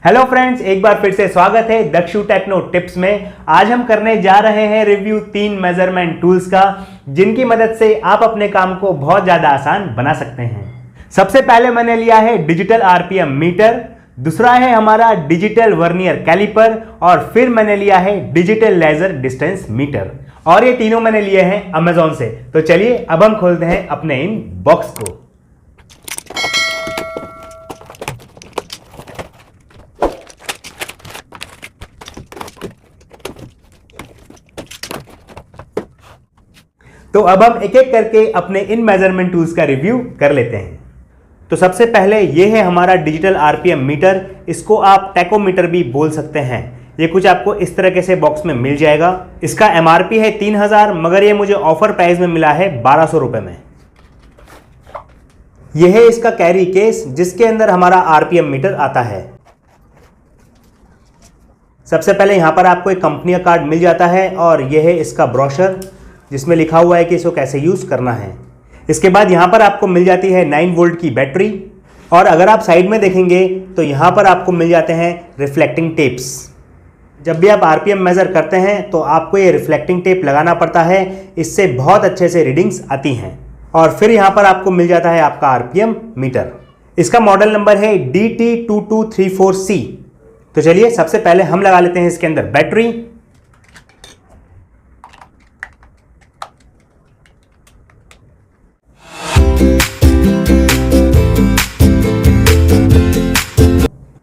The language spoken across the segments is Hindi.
हेलो फ्रेंड्स, एक बार फिर से स्वागत है दक्षु टेक्नो टिप्स में। आज हम करने जा रहे हैं रिव्यू 3 मेजरमेंट टूल्स का, जिनकी मदद से आप अपने काम को बहुत ज़्यादा आसान बना सकते हैं। सबसे पहले मैंने लिया है डिजिटल आरपीएम मीटर, दूसरा है हमारा डिजिटल वर्नियर कैलिपर और फिर मैंने लिया है डिजिटल लेजर डिस्टेंस मीटर। और ये तीनों मैंने लिए हैं अमेजॉन से। तो चलिए अब हम खोलते हैं अपने इन बॉक्स को। तो अब हम एक एक करके अपने इन मेजरमेंट टूल्स का रिव्यू कर लेते हैं। तो सबसे पहले ये है हमारा डिजिटल आरपीएम मीटर। इसको आप टैकोमीटर भी बोल सकते हैं। ये कुछ आपको इस तरह से बॉक्स में मिल जाएगा। इसका एमआरपी है 3000, मगर ये मुझे ऑफर प्राइस में मिला है 1200 रुपए में। यह है इसका कैरी केस, जिसके अंदर हमारा आरपीएम मीटर आता है। सबसे पहले यहां पर आपको एक कंपनी का कार्ड मिल जाता है और यह है इसका ब्रोशर, जिसमें लिखा हुआ है कि इसको कैसे यूज करना है। इसके बाद यहां पर आपको मिल जाती है 9 वोल्ट की बैटरी, और अगर आप साइड में देखेंगे तो यहां पर आपको मिल जाते हैं रिफ्लेक्टिंग टेप्स। जब भी आप आरपीएम मेजर करते हैं तो आपको ये रिफ्लेक्टिंग टेप लगाना पड़ता है, इससे बहुत अच्छे से रीडिंग्स आती हैं। और फिर यहां पर आपको मिल जाता है आपका आरपीएम मीटर। इसका मॉडल नंबर है DT2234C। तो चलिए सबसे पहले हम लगा लेते हैं इसके अंदर बैटरी।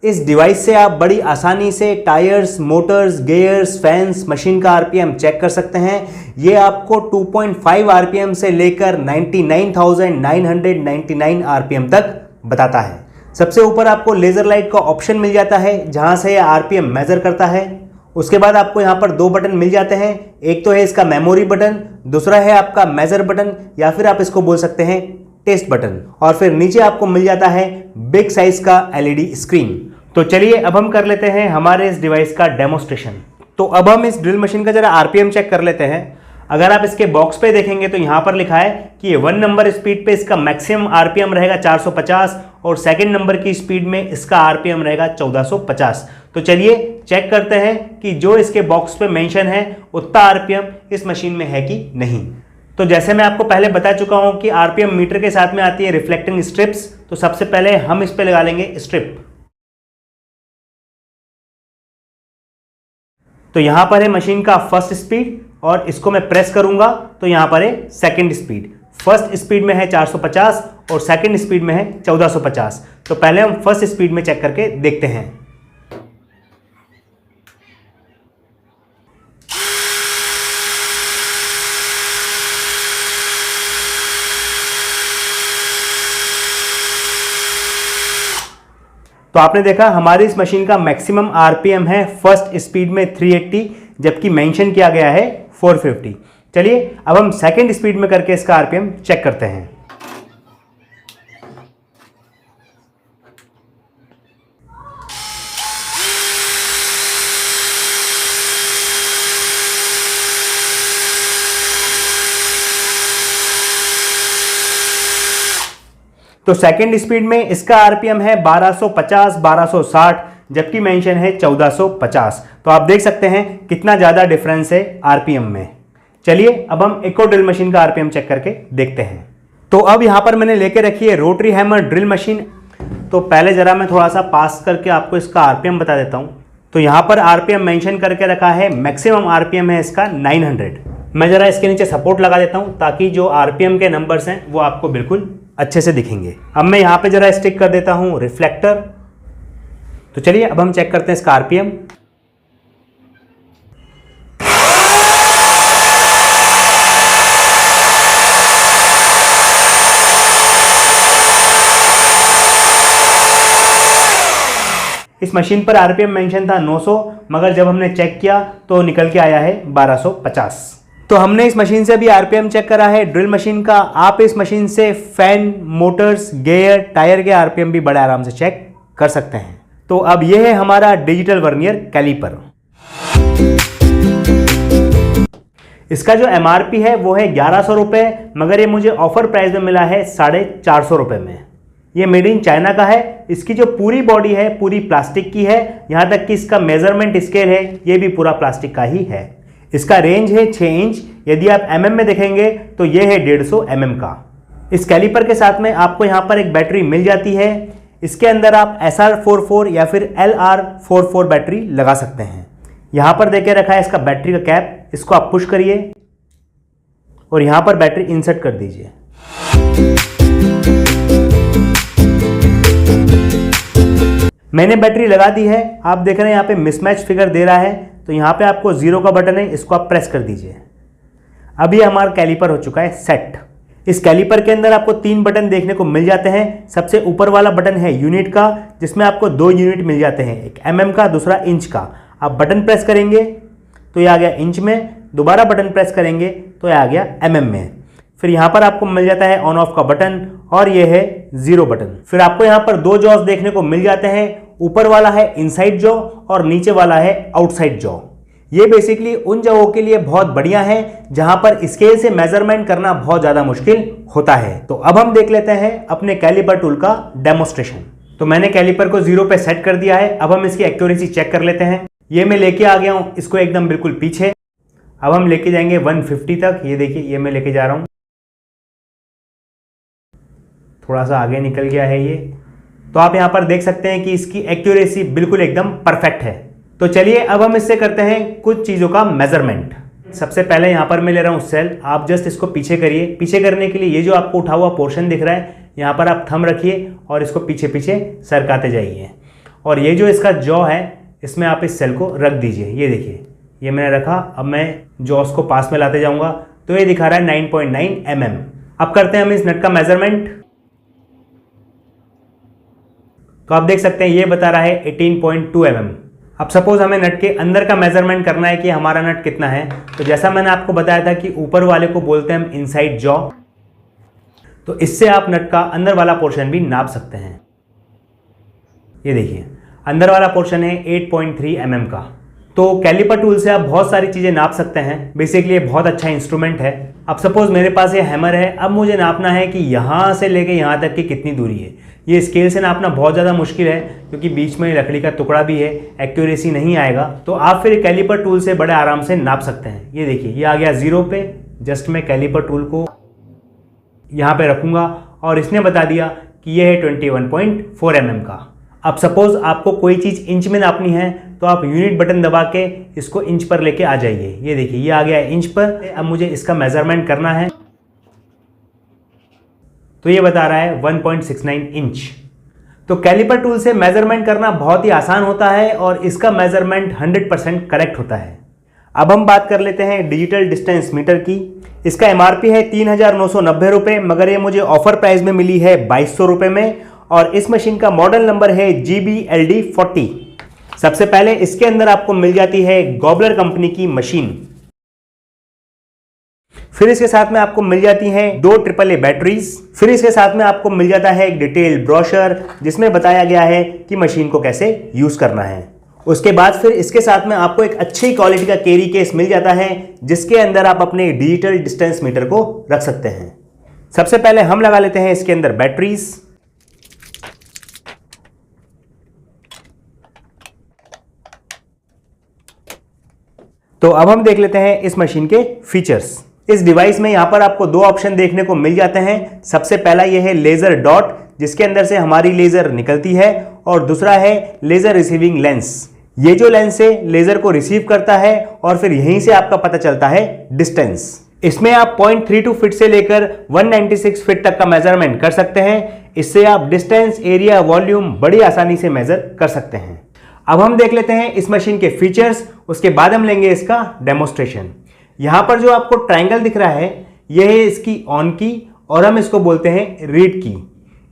इस डिवाइस से आप बड़ी आसानी से tyres, Motors, gears, fans, machine का आरपीएम चेक कर सकते हैं। ये आपको 2.5 आरपीएम से लेकर 99,999 आरपीएम तक बताता है। सबसे ऊपर आपको लेजर लाइट का ऑप्शन मिल जाता है, जहां से ये आरपीएम मेजर करता है। उसके बाद आपको यहां पर 2 बटन मिल जाते हैं। एक तो है इसका मेमोरी बटन, दूसरा है आपका मेजर बटन, या फिर आप इसको बोल सकते हैं टेस्ट बटन। और फिर नीचे आपको मिल जाता है बिग साइज का एलईडी स्क्रीन। तो चलिए अब हम कर लेते हैं हमारे इस डिवाइस का डेमोस्ट्रेशन। तो अब हम इस ड्रिल मशीन का जरा आरपीएम चेक कर लेते हैं। अगर आप इसके बॉक्स पे देखेंगे तो यहाँ पर लिखा है कि ये 1 नंबर स्पीड पे इसका मैक्सिमम आरपीएम रहेगा 450 और सेकंड नंबर की स्पीड में इसका आरपीएम रहेगा 1450। तो चलिए चेक करते हैं कि जो इसके बॉक्स पे मेंशन है उतना आरपीएम इस मशीन में है कि नहीं। तो जैसे मैं आपको पहले बता चुका हूं कि आरपीएम मीटर के साथ में आती है रिफ्लेक्टिंग स्ट्रिप्स। तो सबसे पहले हम इस पे लगा लेंगे स्ट्रिप। तो यहां पर है मशीन का फर्स्ट स्पीड, और इसको मैं प्रेस करूंगा तो यहां पर है सेकंड स्पीड। फर्स्ट स्पीड में है 450 और सेकंड स्पीड में है 1450। तो पहले हम फर्स्ट स्पीड में चेक करके देखते हैं। तो आपने देखा हमारी इस मशीन का मैक्सिमम आरपीएम है फर्स्ट स्पीड में 380, जबकि मेंशन किया गया है 450। चलिए अब हम सेकंड स्पीड में करके इसका आरपीएम चेक करते हैं। तो सेकंड स्पीड में इसका आरपीएम है 1250, 1260, जबकि मेंशन है 1450। तो आप देख सकते हैं कितना ज़्यादा डिफरेंस है आरपीएम में। चलिए अब हम एक और ड्रिल मशीन का आरपीएम चेक करके देखते हैं। तो अब यहाँ पर मैंने लेके रखी है रोटरी हैमर ड्रिल मशीन। तो पहले ज़रा मैं थोड़ा सा पास करके आपको इसका आरपीएम बता देता हूँ। तो यहाँ पर आरपीएम मेंशन करके रखा है, मैक्सिमम आरपीएम है इसका 900। मैं ज़रा इसके नीचे सपोर्ट लगा देता हूँ ताकि जो आरपीएम के नंबर्स हैं वो आपको बिल्कुल अच्छे से दिखेंगे। अब मैं यहाँ पे जरा स्टिक कर देता हूँ रिफ्लेक्टर। तो चलिए अब हम चेक करते हैं इसका आरपीएम। इस मशीन पर आरपीएम मेंशन था 900, मगर जब हमने चेक किया तो निकल के आया है 1250। तो हमने इस मशीन से भी आरपीएम चेक करा है ड्रिल मशीन का। आप इस मशीन से फैन, मोटर्स, गियर, टायर के आरपीएम भी बड़े आराम से चेक कर सकते हैं। तो अब यह है हमारा डिजिटल वर्नियर कैलिपर। इसका जो एमआरपी है वो है 1100 रुपये, मगर ये मुझे ऑफर प्राइस में मिला है 450 रुपये में। ये मेड इन चाइना का है। इसकी जो पूरी बॉडी है पूरी प्लास्टिक की है, यहाँ तक कि इसका मेजरमेंट स्केल है ये भी पूरा प्लास्टिक का ही है। इसका रेंज है 6 इंच। यदि आप mm में देखेंगे तो ये है 150 mm का। इस कैलिपर के साथ में आपको यहाँ पर एक बैटरी मिल जाती है। इसके अंदर आप SR44 या फिर LR44 बैटरी लगा सकते हैं। यहाँ पर देके रखा है इसका बैटरी का कैप, इसको आप पुश करिए और यहाँ पर बैटरी इंसर्ट कर दीजिए। मैंने बैटरी लगा दी है। आप देख रहे हैं यहाँ पे मिसमैच फिगर दे रहा है, तो यहाँ पे आपको 0 का बटन है, इसको आप प्रेस कर दीजिए। अभी हमारा कैलिपर हो चुका है सेट। इस कैलिपर के अंदर आपको 3 बटन देखने को मिल जाते हैं। सबसे ऊपर वाला बटन है यूनिट का, जिसमें आपको 2 यूनिट मिल जाते हैं, एक mm का, दूसरा इंच का। आप बटन प्रेस करेंगे तो ये आ गया इंच में, दोबारा बटन प्रेस करेंगे तो ये आ गया mm में। फिर यहाँ पर आपको मिल जाता है ऑन ऑफ का बटन और ये है 0 बटन। फिर आपको यहाँ पर 2 जॉस देखने को मिल जाते हैं, ऊपर वाला है इनसाइड जॉ और नीचे वाला है आउटसाइड जॉ। ये बेसिकली उन जगहों के लिए बहुत बढ़िया है जहां पर स्केल से मेजरमेंट करना बहुत ज़्यादा मुश्किल होता है। तो अब हम देख लेते हैं अपने कैलिपर टूल का डेमोस्ट्रेशन। तो मैंने कैलिपर को 0 पे सेट कर दिया है। अब हम इसकी एक्यूरेसी चेक कर लेते हैं। ये मैं लेके आ गया हूँ इसको एकदम बिल्कुल पीछे। अब हम लेके जाएंगे 150 तक। ये देखिए ये मैं लेके जा रहा हूँ, थोड़ा सा आगे निकल गया है ये। तो आप यहाँ पर देख सकते हैं कि इसकी एक्यूरेसी बिल्कुल एकदम परफेक्ट है। तो चलिए अब हम इससे करते हैं कुछ चीज़ों का मेजरमेंट। सबसे पहले यहाँ पर मैं ले रहा हूँ सेल। आप जस्ट इसको पीछे करिए। पीछे करने के लिए ये जो आपको उठा हुआ पोर्शन दिख रहा है, यहाँ पर आप थंब रखिए और इसको पीछे पीछे सरकाते जाइए। और ये जो इसका जॉ है इसमें आप इस सेल को रख दीजिए। ये देखिए ये मैंने रखा। अब मैं जॉस को पास में लाते जाऊँगा तो ये दिखा रहा है 9.9 mm। अब करते हैं हम इस नट का मेजरमेंट। तो आप देख सकते हैं ये बता रहा है 18.2 mm। अब सपोज हमें नट के अंदर का मेजरमेंट करना है कि हमारा नट कितना है। तो जैसा मैंने आपको बताया था कि ऊपर वाले को बोलते हैं हम इनसाइड जॉ, तो इससे आप नट का अंदर वाला पोर्शन भी नाप सकते हैं। ये देखिए अंदर वाला पोर्शन है 8.3 mm का। तो कैलिपर टूल से आप बहुत सारी चीज़ें नाप सकते हैं। बेसिकली ये बहुत अच्छा इंस्ट्रूमेंट है। अब सपोज मेरे पास ये हैमर है, अब मुझे नापना है कि यहाँ से लेके यहाँ तक की कितनी दूरी है। ये स्केल से नापना बहुत ज़्यादा मुश्किल है क्योंकि बीच में लकड़ी का टुकड़ा भी है, एक्यूरेसी नहीं आएगा। तो आप फिर कैलिपर टूल से बड़े आराम से नाप सकते हैं। ये देखिए ये आ गया 0 पे। जस्ट मैं कैलिपर टूल को यहाँ पे रखूँगा और इसने बता दिया कि ये है 21.4 mm का। अब सपोज आपको कोई चीज़ इंच में नापनी है तो आप यूनिट बटन दबा के इसको इंच पर लेके आ जाइए। ये देखिए ये आ गया है इंच पर। अब मुझे इसका मेजरमेंट करना है तो ये बता रहा है 1.69 इंच। तो कैलिपर टूल से मेजरमेंट करना बहुत ही आसान होता है और इसका मेजरमेंट 100% करेक्ट होता है। अब हम बात कर लेते हैं डिजिटल डिस्टेंस मीटर की। इसका MRP है 3,990 रुपये, मगर ये मुझे ऑफर प्राइस में मिली है 2,200 रुपये में। और इस मशीन का मॉडल नंबर है GBLD40। सबसे पहले इसके अंदर आपको मिल जाती है गॉबलर कंपनी की मशीन। फिर इसके साथ में आपको मिल जाती हैं 2 AAA बैटरीज। फिर इसके साथ में आपको मिल जाता है एक डिटेल ब्रोशर जिसमें बताया गया है कि मशीन को कैसे यूज करना है। उसके बाद फिर इसके साथ में आपको एक अच्छी क्वालिटी का कैरी केस मिल जाता है जिसके अंदर आप अपने डिजिटल डिस्टेंस मीटर को रख सकते हैं। सबसे पहले हम लगा लेते हैं इसके अंदर बैटरीज। तो अब हम देख लेते हैं इस मशीन के फीचर्स। इस डिवाइस में यहाँ पर आपको 2 ऑप्शन देखने को मिल जाते हैं। सबसे पहला ये है लेजर डॉट, जिसके अंदर से हमारी लेजर निकलती है, और दूसरा है लेजर रिसीविंग लेंस। ये जो लेंस है लेजर को रिसीव करता है और फिर यहीं से आपका पता चलता है डिस्टेंस। इसमें आप 0.32 फीट से लेकर 196 फीट तक का मेजरमेंट कर सकते हैं। इससे आप डिस्टेंस, एरिया, वॉल्यूम बड़ी आसानी से मेजर कर सकते हैं। अब हम देख लेते हैं इस मशीन के फीचर्स, उसके बाद हम लेंगे इसका डेमोस्ट्रेशन। यहाँ पर जो आपको ट्रायंगल दिख रहा है यह है इसकी ऑन की और हम इसको बोलते हैं रीड की।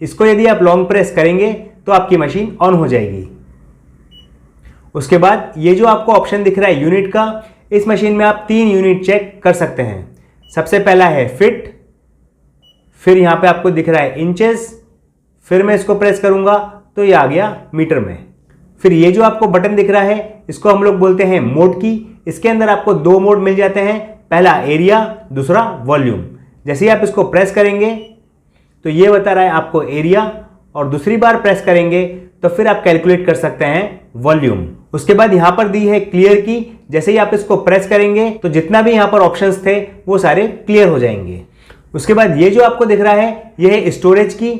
इसको यदि आप लॉन्ग प्रेस करेंगे तो आपकी मशीन ऑन हो जाएगी। उसके बाद ये जो आपको ऑप्शन दिख रहा है यूनिट का, इस मशीन में आप 3 यूनिट चेक कर सकते हैं। सबसे पहला है फिट, फिर यहाँ पे आपको दिख रहा है इंचेस, फिर मैं इसको प्रेस करूंगा तो ये आ गया मीटर में। फिर ये जो आपको बटन दिख रहा है इसको हम लोग बोलते हैं मोड की। इसके अंदर आपको 2 मोड मिल जाते हैं, पहला एरिया, दूसरा वॉल्यूम। जैसे ही आप इसको प्रेस करेंगे तो ये बता रहा है आपको एरिया और दूसरी बार प्रेस करेंगे तो फिर आप कैलकुलेट कर सकते हैं वॉल्यूम। उसके बाद यहाँ पर दी है क्लियर की, जैसे ही आप इसको प्रेस करेंगे तो जितना भी यहाँ पर ऑप्शंस थे वो सारे क्लियर हो जाएंगे। उसके बाद ये जो आपको दिख रहा है ये है स्टोरेज की,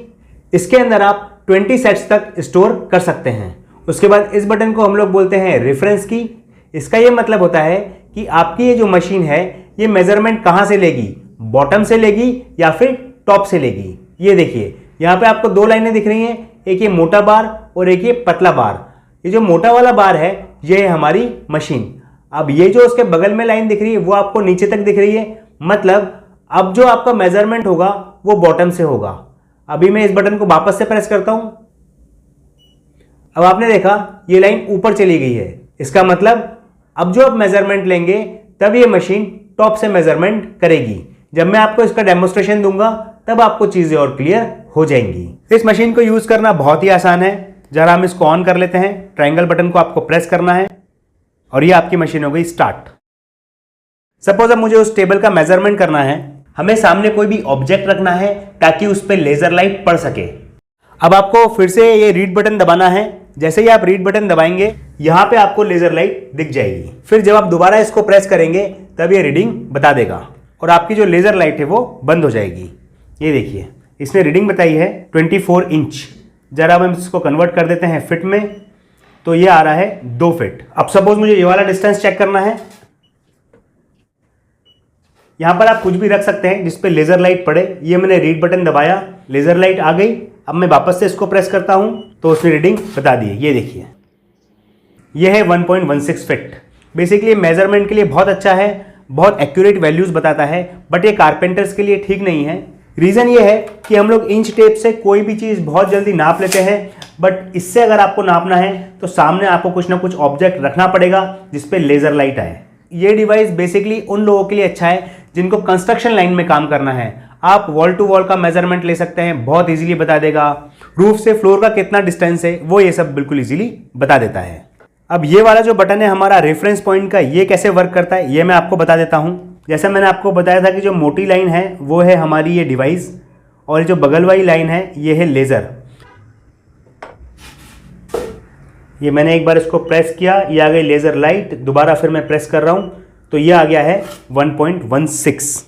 इसके अंदर आप 20 सेट्स तक स्टोर कर सकते हैं। उसके बाद इस बटन को हम लोग बोलते हैं रेफरेंस की। इसका ये मतलब होता है कि आपकी ये जो मशीन है ये मेजरमेंट कहाँ से लेगी, बॉटम से लेगी या फिर टॉप से लेगी। ये देखिए यहाँ पे आपको दो लाइनें दिख रही हैं, एक ये मोटा बार और एक ये पतला बार। ये जो मोटा वाला बार है ये है हमारी मशीन। अब ये जो उसके बगल में लाइन दिख रही है वो आपको नीचे तक दिख रही है, मतलब अब जो आपका मेजरमेंट होगा वो बॉटम से होगा। अभी मैं इस बटन को वापस से प्रेस करता हूं, अब आपने देखा ये लाइन ऊपर चली गई है। इसका मतलब अब जो आप मेजरमेंट लेंगे तब ये मशीन टॉप से मेजरमेंट करेगी। जब मैं आपको इसका डेमोस्ट्रेशन दूंगा तब आपको चीजें और क्लियर हो जाएंगी। इस मशीन को यूज करना बहुत ही आसान है। जरा हम इसको ऑन कर लेते हैं। ट्रायंगल बटन को आपको प्रेस करना है और ये आपकी मशीन हो गई स्टार्ट। सपोज अब मुझे उस टेबल का मेजरमेंट करना है। हमें सामने कोई भी ऑब्जेक्ट रखना है ताकि उस पर लेजर लाइट पड़ सके। अब आपको फिर से ये रीड बटन दबाना है। जैसे ही आप रीड बटन दबाएंगे यहाँ पे आपको लेजर लाइट दिख जाएगी। फिर जब आप दोबारा इसको प्रेस करेंगे तब ये रीडिंग बता देगा और आपकी जो लेजर लाइट है वो बंद हो जाएगी। ये देखिए इसने रीडिंग बताई है 24 इंच। जरा अब हम इसको कन्वर्ट कर देते हैं फिट में, तो ये आ रहा है 2 फीट। अब सपोज मुझे ये वाला डिस्टेंस चेक करना है। यहाँ पर आप कुछ भी रख सकते हैं जिस पे लेजर लाइट पड़े। ये मैंने रीड बटन दबाया, लेजर लाइट आ गई। अब मैं वापस से इसको प्रेस करता हूँ तो उसने रीडिंग बता दी है। ये देखिए ये है 1.16 फीट। बेसिकली मेजरमेंट के लिए बहुत अच्छा है, बहुत एक्यूरेट वैल्यूज बताता है, बट ये कारपेंटर्स के लिए ठीक नहीं है। रीज़न ये है कि हम लोग इंच टेप से कोई भी चीज़ बहुत जल्दी नाप लेते हैं, बट इससे अगर आपको नापना है तो सामने आपको कुछ ना कुछ ऑब्जेक्ट रखना पड़ेगा जिस पे लेजर लाइट आए। ये डिवाइस बेसिकली उन लोगों के लिए अच्छा है जिनको कंस्ट्रक्शन लाइन में काम करना है। आप वॉल टू वॉल का मेजरमेंट ले सकते हैं, बहुत इजीली बता देगा। रूफ से फ्लोर का कितना डिस्टेंस है वो ये सब बिल्कुल इजीली बता देता है। अब ये वाला जो बटन है हमारा रेफरेंस पॉइंट का, ये कैसे वर्क करता है ये मैं आपको बता देता हूँ। जैसे मैंने आपको बताया था कि जो मोटी लाइन है वो है हमारी ये डिवाइस और जो बगल वाली लाइन है ये है लेज़र। ये मैंने एक बार इसको प्रेस किया, ये आ गई लेज़र लाइट। दोबारा फिर मैं प्रेस कर रहा हूँ तो ये आ गया है 1.16।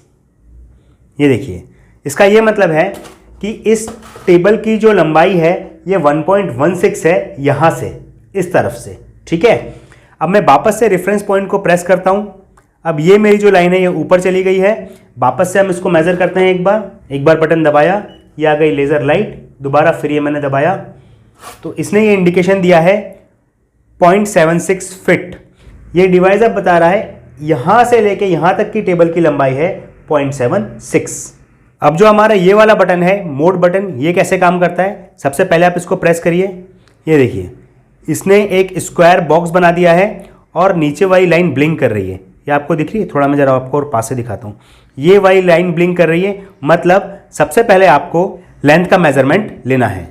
ये देखिए इसका ये मतलब है कि इस टेबल की जो लंबाई है ये 1.16 है यहाँ से इस तरफ से, ठीक है। अब मैं वापस से रेफरेंस पॉइंट को प्रेस करता हूँ। अब ये मेरी जो लाइन है ये ऊपर चली गई है। वापस से हम इसको मेज़र करते हैं। एक बार बटन दबाया, ये आ गई लेज़र लाइट। दोबारा फिर ये मैंने दबाया तो इसने ये इंडिकेशन दिया है 0.76 फिट। ये डिवाइस अब बता रहा है यहाँ से लेके यहाँ तक की टेबल की लंबाई है 0.76। अब जो हमारा ये वाला बटन है मोड बटन, ये कैसे काम करता है। सबसे पहले आप इसको प्रेस करिए। ये देखिए इसने एक स्क्वायर बॉक्स बना दिया है और नीचे वाली लाइन ब्लिंक कर रही है। ये आपको दिख रही है, थोड़ा मैं जरा आपको और पास से दिखाता हूँ। ये वाली लाइन ब्लिंक कर रही है, मतलब सबसे पहले आपको लेंथ का मेजरमेंट लेना है।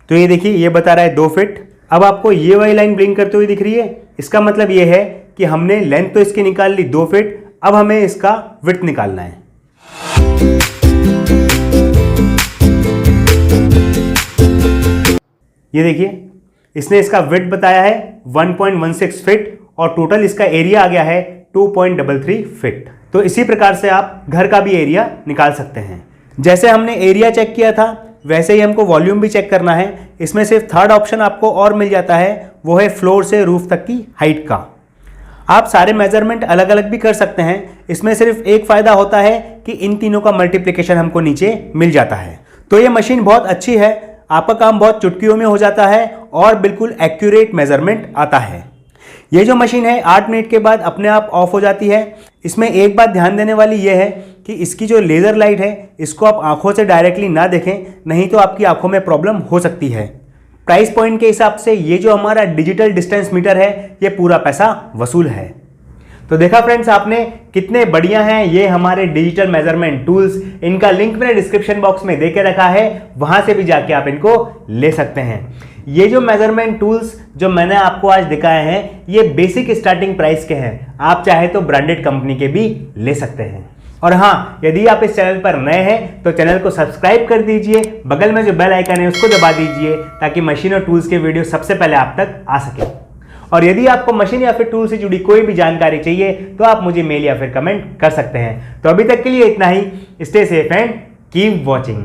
तो ये देखिए ये बता रहा है 2 फीट। अब आपको ये वाली लाइन ब्लिंक करते हुए दिख रही है, इसका मतलब ये है कि हमने लेंथ तो इसकी निकाल ली 2 फीट, अब हमें इसका विड्थ निकालना है। ये देखिए इसने इसका विड्थ बताया है 1.16 फीट और टोटल इसका एरिया आ गया है 2.33 फीट। तो इसी प्रकार से आप घर का भी एरिया निकाल सकते हैं। जैसे हमने एरिया चेक किया था वैसे ही हमको वॉल्यूम भी चेक करना है। इसमें सिर्फ थर्ड ऑप्शन आपको और मिल जाता है, वो है फ्लोर से रूफ तक की हाइट का। आप सारे मेजरमेंट अलग अलग भी कर सकते हैं। इसमें सिर्फ एक फ़ायदा होता है कि इन तीनों का मल्टीप्लिकेशन हमको नीचे मिल जाता है। तो ये मशीन बहुत अच्छी है, आपका काम बहुत चुटकियों में हो जाता है और बिल्कुल एक्यूरेट मेजरमेंट आता है। ये जो मशीन है 8 मिनट के बाद अपने आप ऑफ हो जाती है। इसमें एक बात ध्यान देने वाली ये है कि इसकी जो लेज़र लाइट है इसको आप आंखों से डायरेक्टली ना देखें, नहीं तो आपकी आंखों में प्रॉब्लम हो सकती है। प्राइस पॉइंट के हिसाब से ये जो हमारा डिजिटल डिस्टेंस मीटर है ये पूरा पैसा वसूल है। तो देखा फ्रेंड्स आपने कितने बढ़िया हैं ये हमारे डिजिटल मेजरमेंट टूल्स। इनका लिंक मैंने डिस्क्रिप्शन बॉक्स में दे के रखा है, वहां से भी जाके आप इनको ले सकते हैं। ये जो मेजरमेंट टूल्स जो मैंने आपको आज दिखाए हैं ये बेसिक स्टार्टिंग प्राइस के हैं, आप चाहे तो ब्रांडेड कंपनी के भी ले सकते हैं। और हाँ, यदि आप इस चैनल पर नए हैं तो चैनल को सब्सक्राइब कर दीजिए, बगल में जो बेल आइकन है उसको दबा दीजिए ताकि मशीन और टूल्स के वीडियो सबसे पहले आप तक आ सके। और यदि आपको मशीन या फिर टूल से जुड़ी कोई भी जानकारी चाहिए तो आप मुझे मेल या फिर कमेंट कर सकते हैं। तो अभी तक के लिए इतना ही। Stay safe and keep watching.